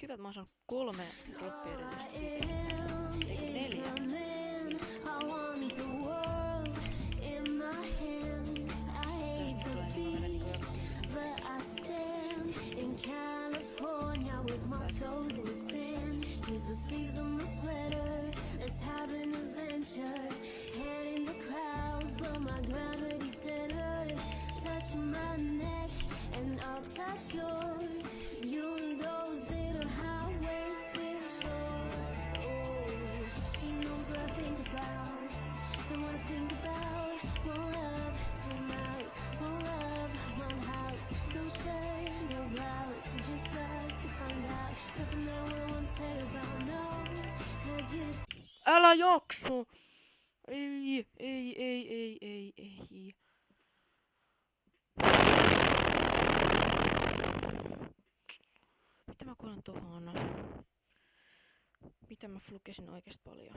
hyvä, että mä oon saanut 3 droppiedellystä. Eikö 4? Touch yours, you and those little high-waisted shorts. Oh, she knows what I think about, and what I think about. One love, 2 mouths, one love, one house. No shirt, no blouse, just us to find out. Nothing that we won't tell about, no, 'cause it's... Älä jakso! Ei. Mitä mä kuulen tohon? Mitä mä flukesin oikeesti paljon?